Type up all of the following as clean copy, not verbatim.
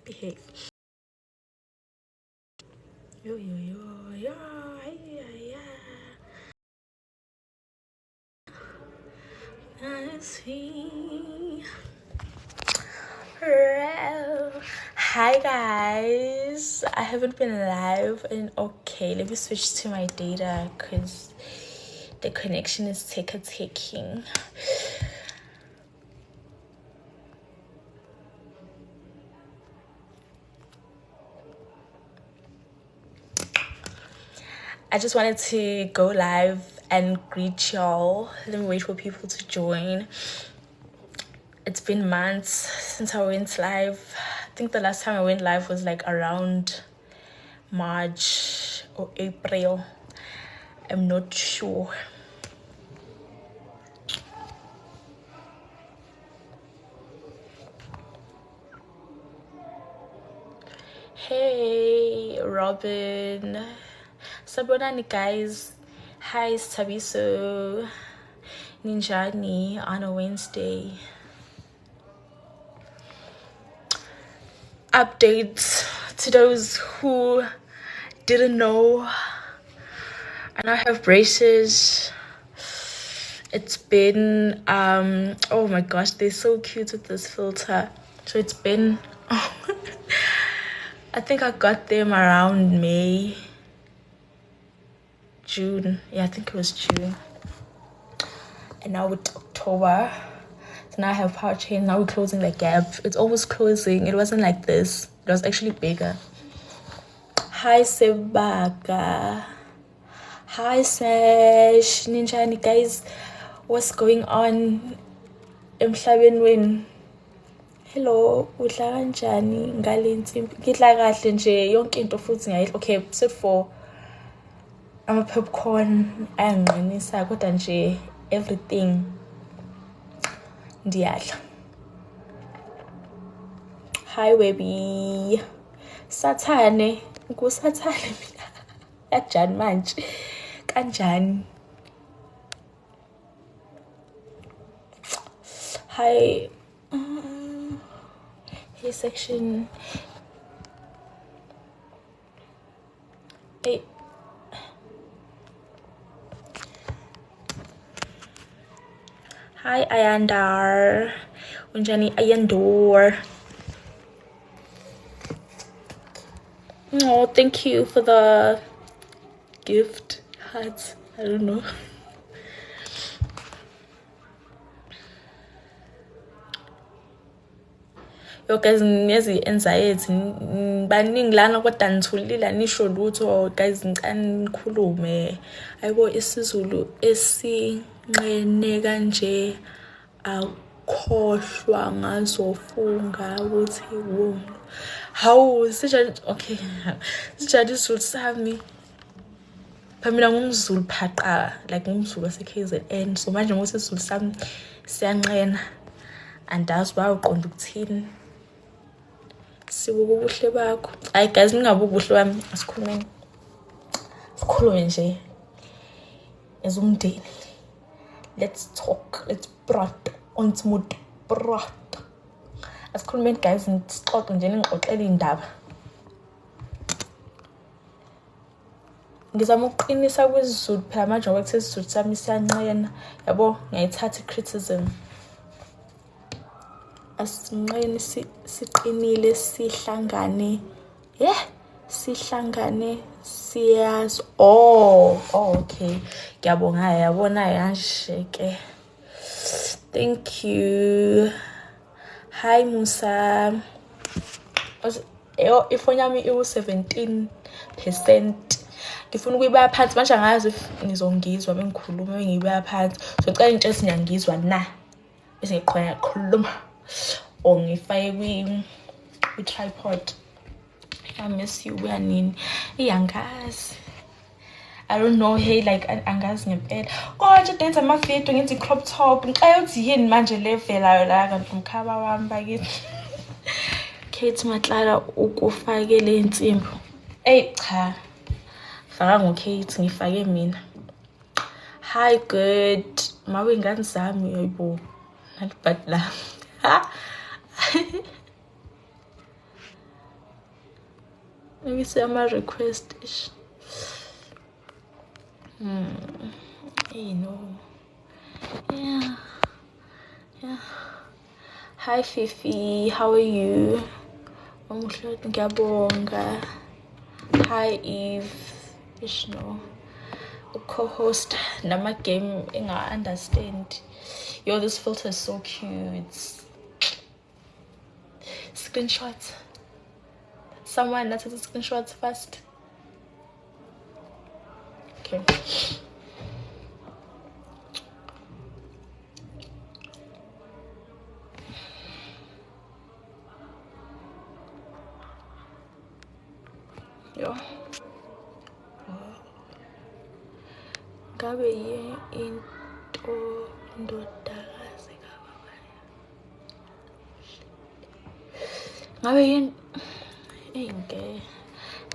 Hey. Yo, yo, yo, yo, yeah, yeah. I see. Hi guys, I haven't been live and okay, let me switch to my data because the connection is taking. I just wanted to go live and greet y'all. Let me wait for people to join. It's been months since I went live. I think the last time I went live was like around March or April. I'm not sure. Hey Robin, sabonani guys. Hi Sabiso, Ninjani on a Wednesday. Updates to those who didn't know. I now have braces. It's been oh my gosh, they're so cute with this filter. So it's been I think I got them around May, June. Yeah, I think it was June. And now it's October. So now I have power chain. Now we're closing the gap. It's almost closing. It wasn't like this. It was actually bigger. Hi Sebaka. Hi Sash. Ninjani guys. What's going on? Emhlabeni wenu. Hello, udla kanjani ngale nsimbi? Ngidla kahle nje yonke into futhi ngiyayidla. Okay, except for ama-popcorn ayanginqinisa kodwa nje everything ndiyadla. Hi Webby. Sathane, ngusathane mina. Kanjani manje? Kanjani? Hi. Hey section. Hey. Hi Ayandar. Unjani Ayandor. Oh, thank you for the gift hearts. I don't know. Yo guys, ngiyazi anxiety baningi lana kodwa nithulile nisho lutho guys, ngicane nikhulume. Ayibo isiZulu esinqene kanje akhohlwa ngazofunga ukuthi wona. Hawu sijani okay. Sijani isiZulu sami. Phamina ngumZulu phaqa, like ngumZulu wase-KZN. So manje ngokuthi isiZulu sami siyanqena. Andazi bawuqonda ukuthini. Sibuka ubuhle bakho. Hayi guys, ningabuka ubuhle bami, asikhulumeni. Sikhulume nje as umndeni. Let's talk. Let's prat. Ons moet prat. Asikhulumeni guys, sixoxe nje ningixoxele indaba. Ngizama ukuqinisa kwesiZulu phela manje ngoba kuthi isiZulu sami siyanqena. Yabo, ngiyayithatha i-criticism. Asinqeni siqinile sihlangane. Sihlangane siyazi. Oh okay. Ngiyabonga yabona kanje ke. Thank you. Hi Musa. Ifoni yami iwu-17%. Ngifuna ukuyibeka phansi manje angazi ngizongizwa bengikhuluma ngiyibeka phansi. So cela into esingangizwa na. Bese ngiqhubeka ukukhuluma. Or ngifake kwi-tripod. I miss you uyanini. Iyangazi. I don't know, hey like angazi ngempela. Konje denza ama-video ngenza i-crop top. Ngixaya ukuthi yini manje levelayo la kanti umkhaba wami bakithi. Kate Matlala ukufake le nsimbi. Cha. Faka ngo-Kate ngifake mina. Hi good. Mawe ingane zami yoyibo. Not bad la. Maybe say my request is. You know. Yeah. Hi Fifi, how are you? Hi Eve. Ishno. Co-host nama game I understand. Yo, this filter is so cute. Screenshots. Someone that has screenshots first. Okay. Yo. Gabe into ndodakazi kababa. Ngabe inke.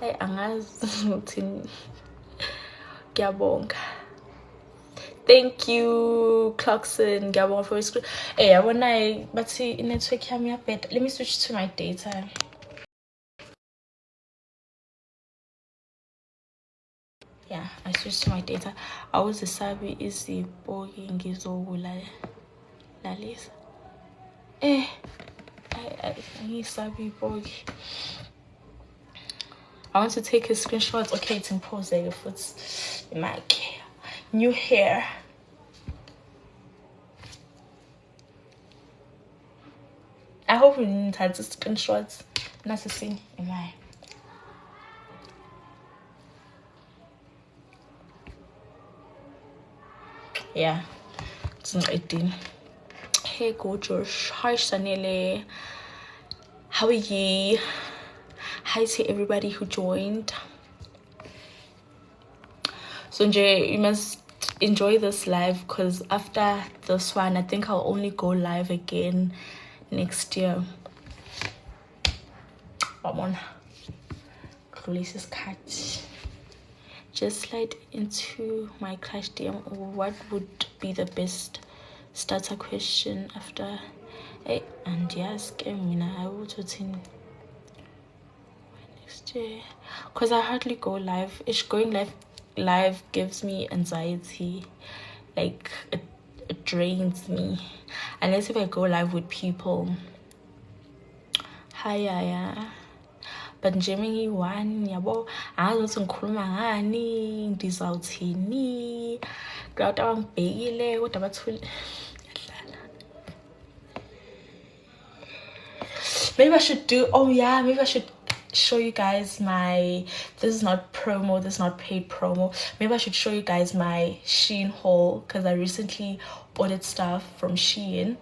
Hey angazi uthini. Ngiyabonga. Thank you, Clarkson. Ngiyabonga for your screen. Hey, I wanna but see network yami better. Let me switch to my data. Yeah, I switched to my data. I was the sabi is the bogi ngizowula lalisa. I sabi bogi. I want to take a screenshot. Okay, it's in pose there. Foot's my new hair. I hope we didn't have screenshots. Not to see. Am I? Yeah, it's not 18. Hey, go Josh. Hi, Shanele. How are you? Hi to everybody who joined. So, Jay, you must enjoy this live because after this one, I think I'll only go live again next year. Come on. Releases cut. Just slide into my Clash DM. What would be the best starter question after? Hey, and yes, I will in next year because I hardly go live. Going live gives me anxiety, like it drains me unless if I go live with people. Hi, yeah. But nje one yabo angazi ngikhuluma ngani ndizawuthini crowd abangibhekile kodwa bathule. Maybe I should do maybe I should show you guys my this is not promo, this is not paid promo. Maybe I should show you guys my Shein haul because I recently ordered stuff from Shein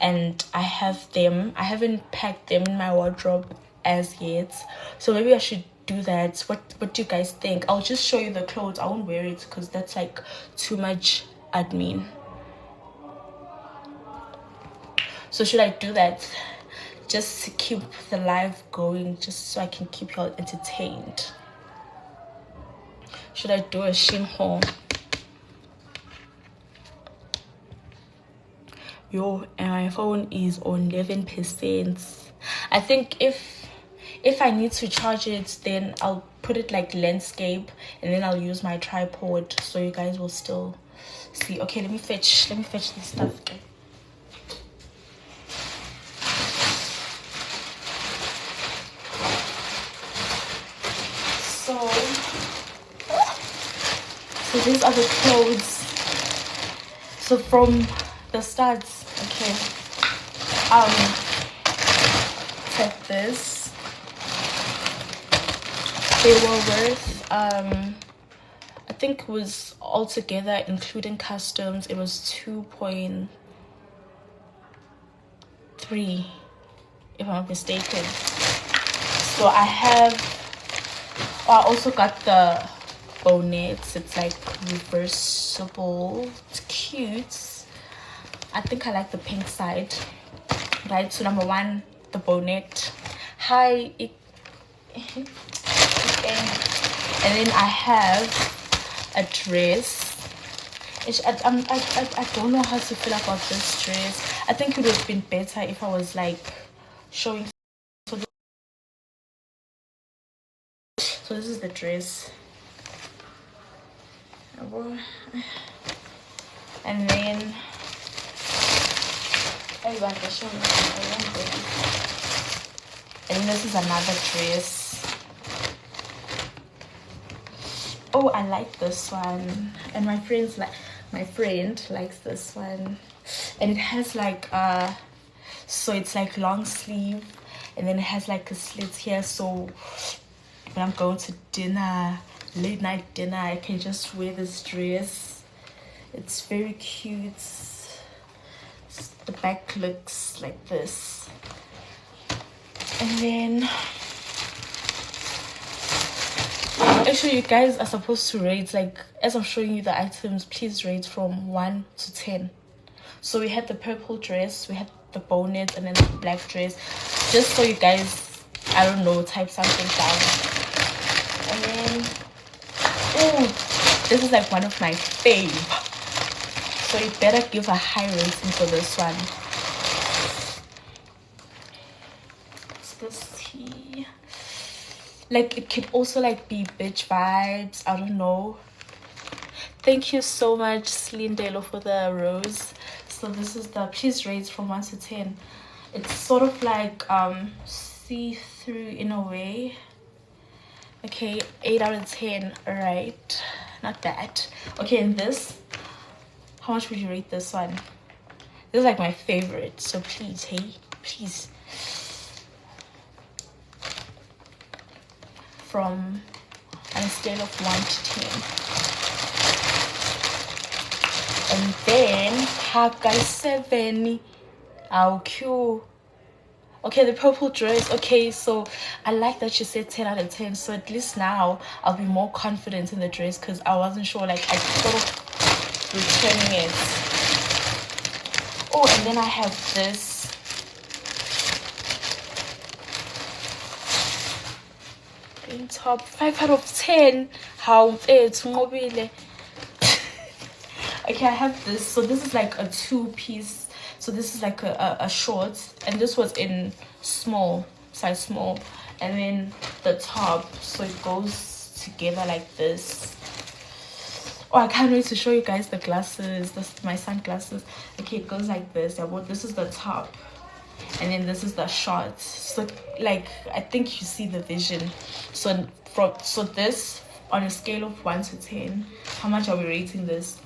and I have them. I haven't packed them in my wardrobe as yet, so maybe I should do that. What do you guys think? I'll just show you the clothes. I won't wear it because that's like too much admin. So should I do that just to keep the live going, just so I can keep y'all entertained? Should I do a Shein haul? Yo, and my phone is on 11%. I think if I need to charge it, then I'll put it like landscape and then I'll use my tripod so you guys will still see. Okay, let me fetch this stuff. Okay. So these are the clothes. So from the studs, okay. Take this. They were worth I think it was altogether including customs it was 2.3 if I'm not mistaken. So I also got the bonnets. It's like reversible. It's cute. I think I like the pink side. Right, so number one, the bonnet. Hi, and then I have a dress. I don't know how to feel about this dress. I think it would have been better if I was like showing So this is the dress. And then and this is another dress. Oh, I like this one, and my friend likes this one, and it has like so it's like long sleeve, and then it has like a slit here, so when I'm going to dinner, late night dinner, I can just wear this dress. It's very cute. The back looks like this, and then actually you guys are supposed to rate, like as I'm showing you the items, please rate from 1 to 10. So we had the purple dress, we had the bonnet, and then the black dress, just so you guys, I don't know, type something down. And then oh, this is like one of my fave, so you better give a high rating for this one. What's this tea? Like it could also like be bitch vibes, I don't know. Thank you so much, Slindelo, for the rose. So this is the, please rate from 1 to 10. It's sort of like see-through in a way. Okay, 8 out of 10. All right, not bad. Okay, and this, how much would you rate this one? This is like my favorite, so please, hey, please. From on a scale of 1 to 10. And then Haka 7. How cute. Okay, the purple dress. Okay, so I like that you said 10 out of 10. So at least now I'll be more confident in the dress, because I wasn't sure, like I sort of returning it. Oh, and then I have this. Top 5 out of 10. How it's mobile. Okay, I have this. So this is like a 2-piece. So this is like a short, and this was in small, size small, and then the top, so it goes together like this. Oh, I can't wait to show you guys the glasses. This my sunglasses. Okay, it goes like this. This is the top, and then this is the short. So like I think you see the vision. So this, on a scale of 1 to 10, how much are we rating this?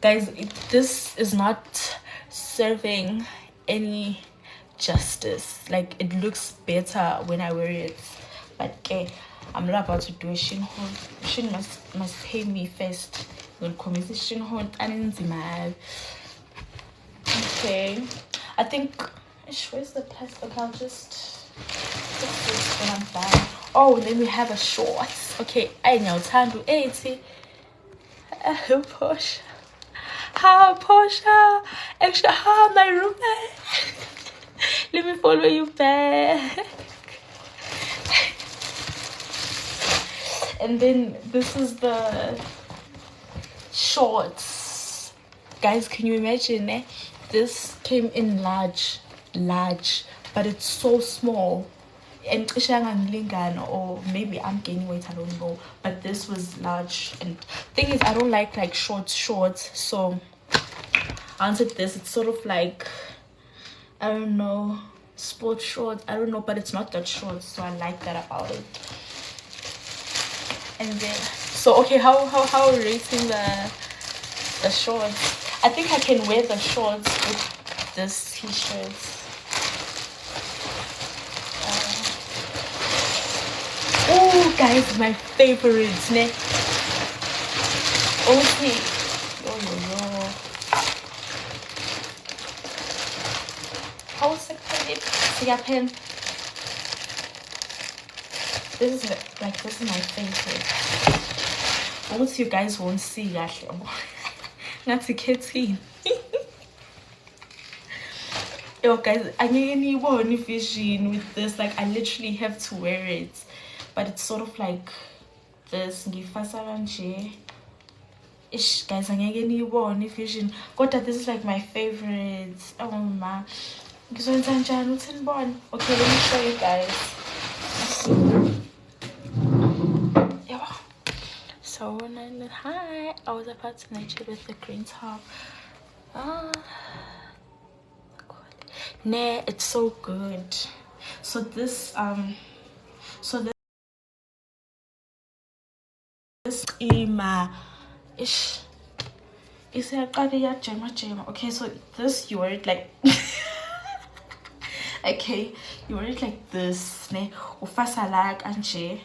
Guys, this is not serving any justice. Like it looks better when I wear it, but okay, I'm not about to do a shin hold. Shin must pay me first. Don't come with shin hold and okay, I think where's the plastic? Okay, I'll just put this when I'm done. Oh, then we have a short. Okay, I know time to 80. Push. How Portia? Actually, how my roommate? Let me follow you back. And then this is the shorts. Guys, can you imagine? This came in large, but it's so small. And or maybe I'm gaining weight, I don't know, but this was large. And thing is, I don't like shorts, so I answered this. It's sort of like, I don't know, sport shorts, I don't know, but it's not that short, so I like that about it. And then so okay, how are we rating the shorts? I think I can wear the shorts with this t-shirt. Oh guys, my favorites, ne? Okay. Yo. How's it pen? This is my favorite. Almost you guys won't see that. Not a kitty. Yo guys, I need one vision with this. Like I literally have to wear it. But it's sort of like this. Ish guys, I need one vision. God, this is like my favorite. Oh my. Okay, let me show you guys. Hi, I was about to nature with the green top. Nah, it's so good. So this ima ish is a jema. Okay, so this you wear it like okay, you wear it like this, ne? Ufasa like anje.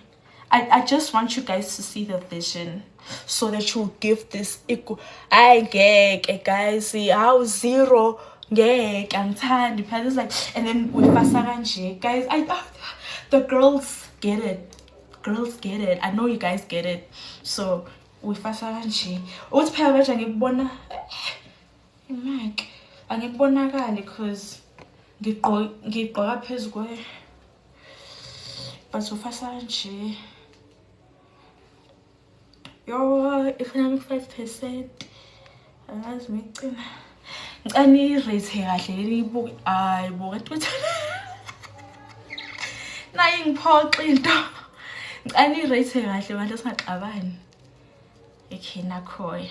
I just want you guys to see the vision so that you give this equal. I get guys, see how zero get and tan depends like, and then with fasaranje guys, the girls get it. Girls get it. I know you guys get it. So with fasaranje, what's payback ngibona Mike angibonakali because ngigqoka phezu kwe but ufasaranje. Yo, if I'm 5%, as me, I need raise here. I want to. Nine pot into. I need raise here. I just not a van. Okay, na koi.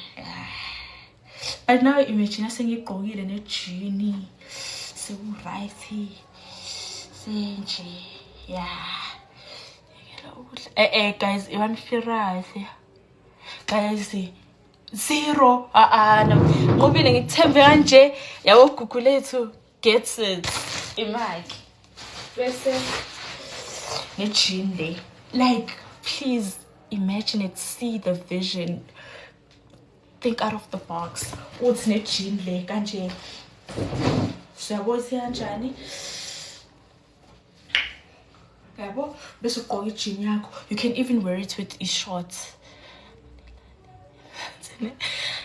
But now imagine saying you go in a genie. So right here. Yeah. Guys, if I'm right here. Guys, zero. No. Ngobile ngithembe kanje yabo gugu lethu gets it. Imali. Bese ngejinde. Like, please imagine it, see the vision. Think out of the box. Uthi nejinde kanje. Siyabothi kanjani? Yabo bese ugqoka ijini yakho. You can even wear it with a short.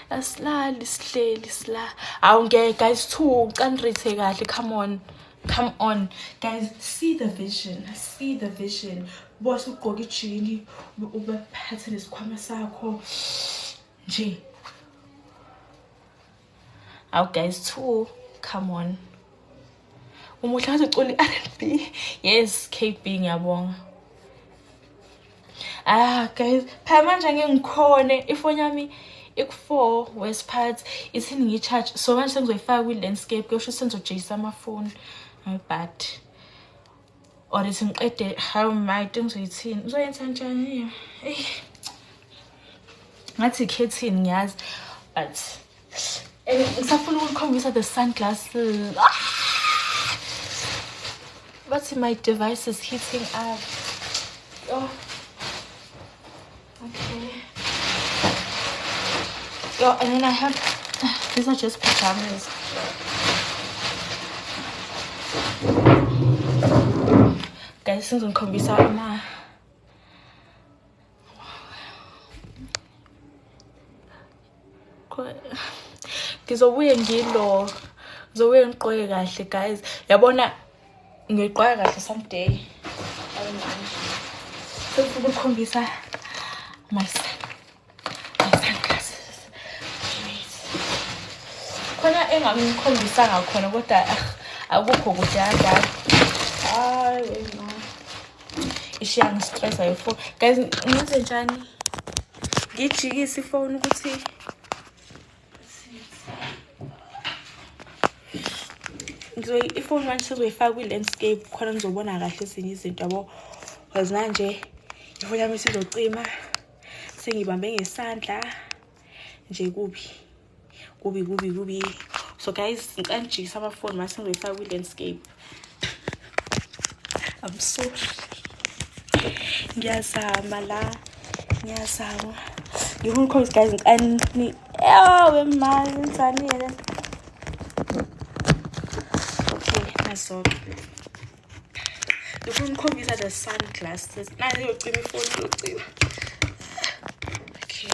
Aslali sihleli sila awungeke guys too kanrithe kahle. Come on guys, see the vision boss ugqoka ijini ube phethe nesikhwama sakho nje. Aw guys too, come on. Umuhla uculi R&B. Yes, KB ngiyabonga. Guys, phela manje ngikhone ifoni yami iku4 west part ithini ngicharge so manje sengizoyifaka kwi-landscape kusho senzojayisa amafoni bad or ithi ngiqede how might ngizoyithini uzoyenza njani ngathi khethini ngiyazi but ngisafuna ukukhombisa the sunglasses but my device is heating up. Okay. Yo, and then I have these are just pajamas. Guys, since I'm coming out now. Ngizobuye ngilo. Ngizobuye ngiqoke kahle guys. Yabona ngiqoka kahle someday. I don't know. So ukukhombisa my sunglasses. Khona engangikhombisa ngakhona kodwa akukho kuhle kanjalo. Wena. Ishiya ngistressa yifo. Guys, ngenze njani? Ngijikisa ifoni ukuthi ifoni manje sizoyifaka kwi-landscape khona ngizobona kahle ezinye izinto yabo. Because manje ifoni yami sizocima. Sengibambe ngesandla nje kubi. So guys, ngicandijikisa amafoni mase ngizoyifaka kwi-landscape. I'm sorry. Ngiyazama la. Ngiyazama. Ngifuna ukukhombisa guys ngicani. Wemali ngitsanile. Okay, naso. Ngifuna ukukhombisa the sunglasses. Nazi yocima ifoni yocima. Okay.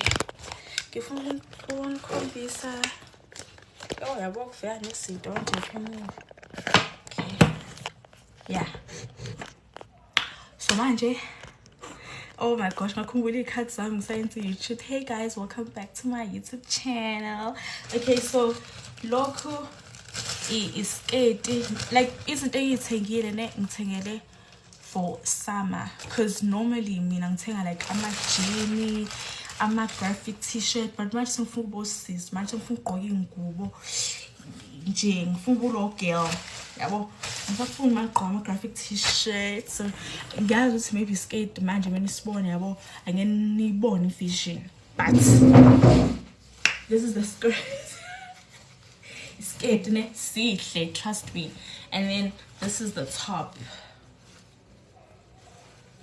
Ngifuna ukukhombisa. Yabo kuvela nezinto nje phemini. Okay. Yeah. So manje, oh my gosh, ngakhumbula ikhathi zami ngisayenza YouTube. Hey guys, welcome back to my YouTube channel. Okay, so lokhu is like izinto engiyithengile ngithengele for summer because normally mina ngithenga like amajini, ama-graphic t-shirt but manje sengifuna ukubosisi manje ngifuna ukugqoka iy'ngubo nje ngifuna ukulo girl yabo ngisafuna mangigqoka ama-graphic t-shirt so ngiyazi ukuthi maybe skate manje mina isibone yabo angeke niyibone vision but this is the skirt skate ne sihle trust me and then this is the top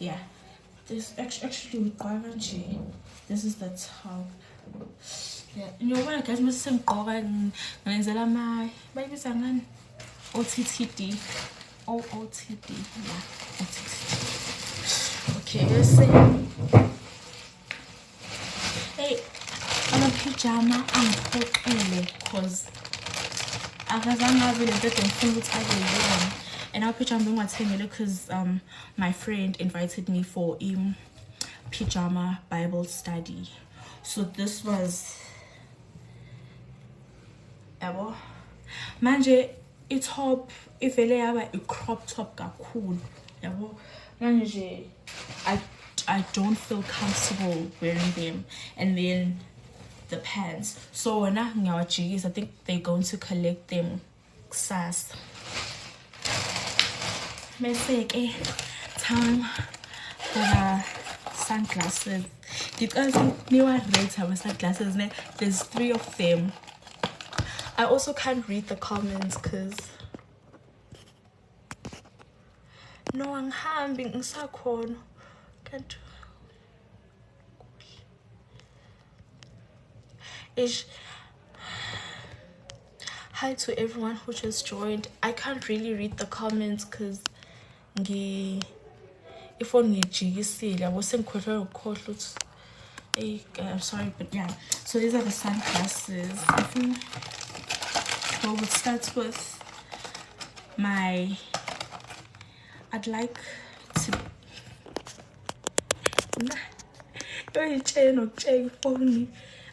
yeah this actually this is the top yeah ngiyobona guys mase sengigqoka ngenzela ama bayibiza ngani OTTD OOTD yeah OTTD okay let's see hey ama-pyjama angiphoqele cause akazange abe lento engifuna ukuthi abe yona and ama-pyjama bengiwathengele because my friend invited me for a pyjama Bible study so this was yabo manje i-top ivele yaba i-crop top kakhulu yabo manje I don't feel comfortable wearing them and then the pants so wena ngiyawajikisa I think they're going to collect them kusasa bese ke time for the sunglasses because niwa-rate ama-sunglasses there's 3 of them I also can't read the comments because no angihambi ngisakhona can't ish hi to everyone who just joined I can't really read the comments because ifoni ngijikisile yabo sengikhohlwe ukukhohlwa ukuthi I'm sorry but yeah so these are the sunglasses well we'll start with my I'd like to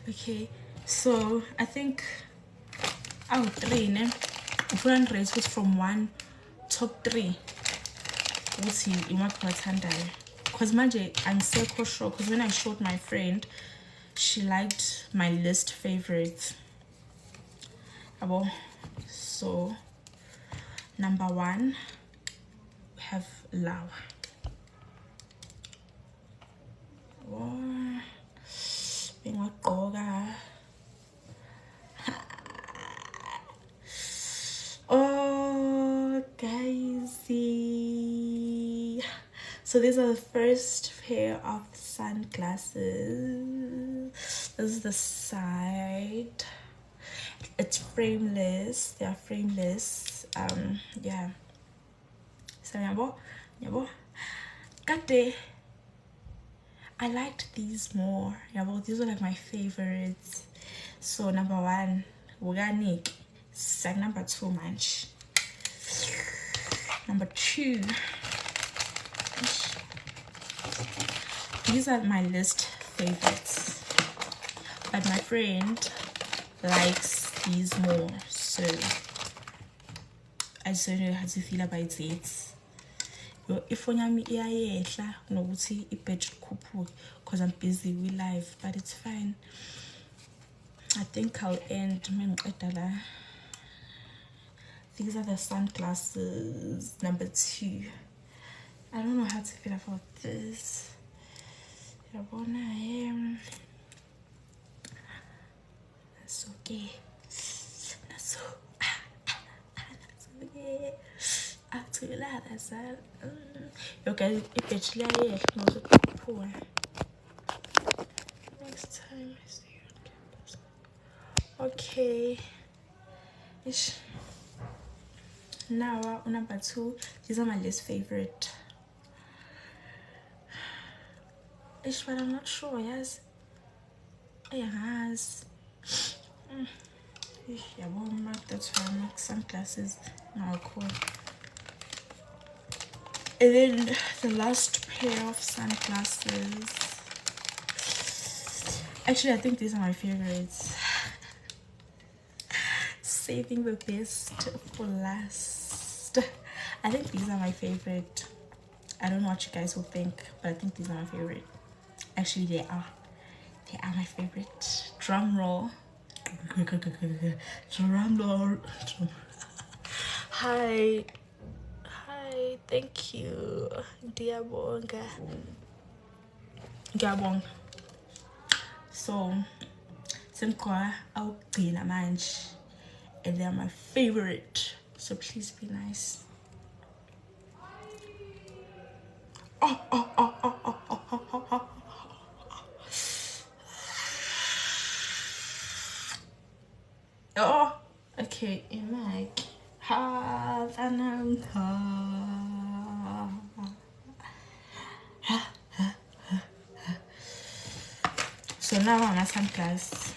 okay so I think I'll 3 ne ufuna nirate ukuthi from 1 top 3 ukuthi imaphi wathandayo because manje angisekho sure because when I showed my friend she liked my list favorites abo so number 1 we have Lawa bengagqoka oh guys so these are the first pair of sunglasses this is the side it's frameless they are frameless yeah so yabo kade I liked these more yabo these were like my favorites so number 1 organic like number 2 much number 2 these are my list favorites but my friend likes these more so I just don't know how to feel about it ifoni yami iyayehla nokuthi i-battery ikhuphuke because I'm busy with live but it's fine I think I'll end mengiqeda la these are the sunglasses number 2 I don't know how to feel about this yabona that's okay that's okay actually that's okay eventually I poor next time I see you okay ish now number 2 these are my least favorite ish but I'm not sure yes yeah well that's why I make sunglasses now cool and then the last pair of sunglasses actually I think these are my favorites saving the best for last I think these are my favorite I don't know what you guys will think but I think these are my favorite actually they They are my favorite. Drum roll. Drum roll. Hi, thank you. Ngiyabonga. So, Simkwa awugcina manje, and they are my favorite. So please be nice. Oh, okay, Imag. So now I'm at some class.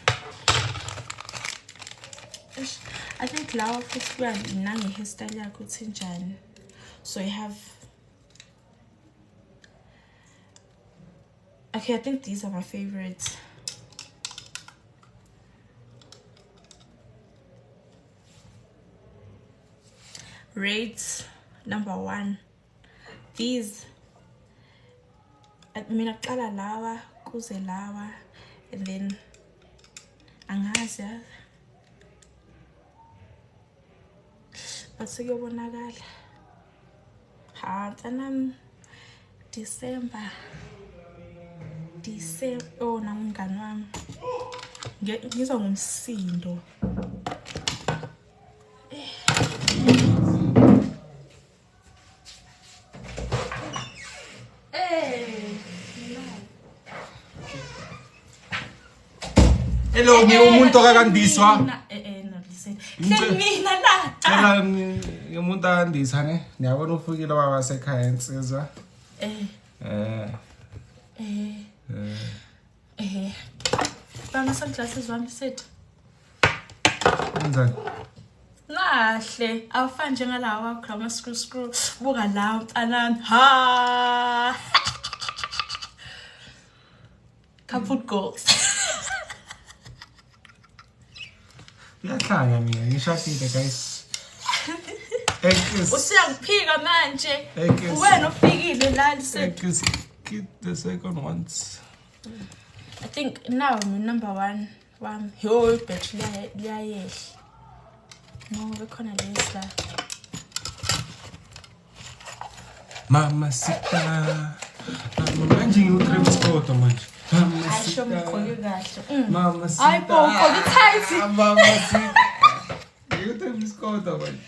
I think Lao first we are in hairstyle yakuthinjani. So you have, okay, I think these are my favorites. Raids number 1. These, I mean, akala lawa, kuze lawa, and then angazi. But so you bonakala. Tanam December. Oh, namngani wami. Ngizwa ngumsindo. Hello, ngiumuntu kakandiswa. Mina la. Cela ngiumuntu kakandiswa ne. Ngiyabona ufikile baba sekhaya insizwa. Bama sunglasses wami set. Wenzani? Nahle, awufani njengalawa grama screw. Buka la mntanami. Ha. Kaput goals. Yahlanya mina ngishadile guys. Usiyangiphika manje. Wena ufikile la set. Get the second ones. I think now I'm number 1. Yo, battery liyayehla. No, bekhona lesa. Mama sita. Manje ngiuTravis Scott manje. Asho mgqoke kahle. Mama sita. Hayibo ugqoke tight. Mama sita. ngiuTravis Scott manje.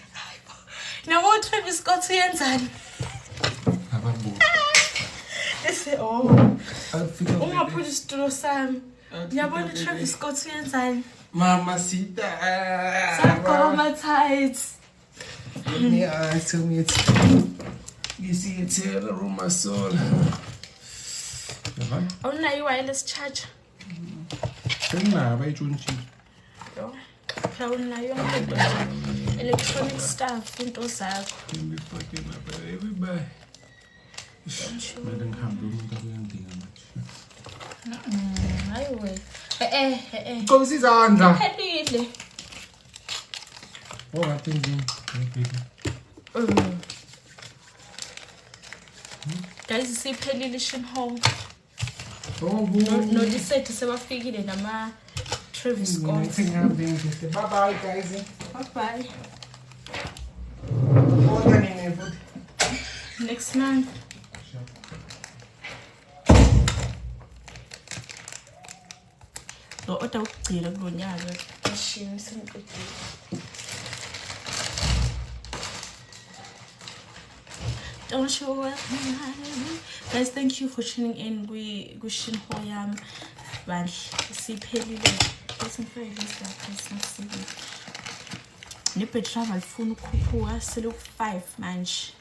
Nabo Travis Scott uyenzani? Abambo. Ese ungaphuza isitulo sami. Ngiyabona Travis Scott uyenzani? Mama sita. Sagqoka tights. Yeah, tell me it's. You see it's here, the room my soul. Awunayo wireless charger? Senginabo ayitshontshiwe. Yo. Phela unayo electronic stuff into zakho. Ngifake lapha everybody. Manje ngihambe umuntu akuyangidinga manje. Hayi we. Komisa izandla. Phelile. Ngathi nje. Guys, siphelile shinhole. No, disethi sebafikile nama Travis Scott. Bye bye guys. Bye bye. Order Next month. Lo order ukugcina kulonyaka. Machine sengiqedile. Don't show up. Guys, thank you for tuning in. We shinho yam bandla siphelile. Besengifike lesizathu nebhetri alifuna ukukhuphuka sele ku5 manje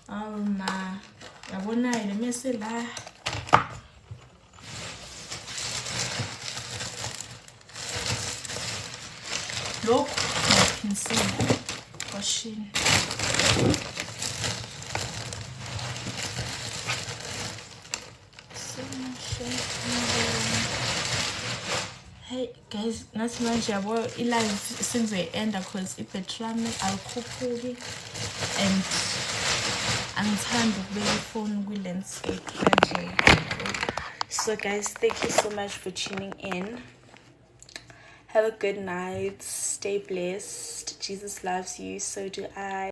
5%. Ma yabona ile mese la look you can see washing. Hey guys, ngathi manje yabo i-live sengizoyi-enda because i-battery yami alikhuphuki and angithandi ukubeka ifoni kwi-landscape kanje. So guys, thank you so much for tuning in. Have a good night. Stay blessed. Jesus loves you. So do I.